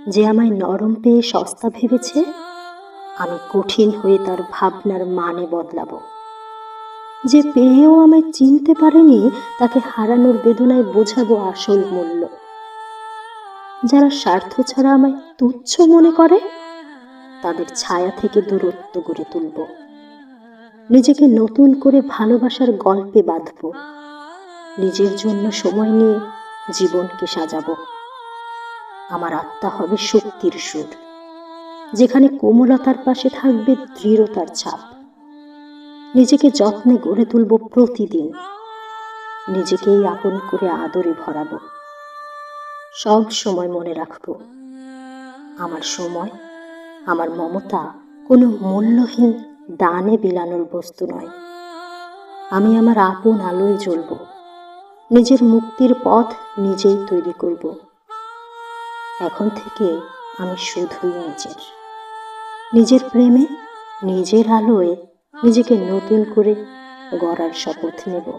যে আমায় নরম পেয়ে সস্তা ভেবেছে, আমি কঠিন হয়ে তার ভাবনার মানে বদলাবো। যে পেয়েও আমায় চিনতে পারেনি, তাকে হারানোর বেদনায় বোঝাবো আসল মূল্য। যারা স্বার্থ ছাড়া আমায় তুচ্ছ মনে করে, তাদের ছায়া থেকে দূরত্ব গড়ে তুলব। নিজেকে নতুন করে ভালোবাসার গল্পে বাঁধব। নিজের জন্য সময় নিয়ে জীবনকে সাজাবো। আমার আত্মা হবে শক্তির সুর, যেখানে কোমলতার পাশে থাকবে দৃঢ়তার ছাপ। নিজেকে যত্নে গড়ে তুলব প্রতিদিন, নিজেকেই আপন করে আদরে ভরাবো। সব সময় মনে রাখবো, আমার সময়, আমার মমতা কোনো মূল্যহীন দানে বিলানোর বস্তু নয়। আমি আমার আপন আলোয় জ্বলব, নিজের মুক্তির পথ নিজেই তৈরি করব। এখন থেকে আমি শুধুই নিজের প্রেমে, নিজের আলোয় নিজেকে নতুন করে গড়ার শপথ নেব।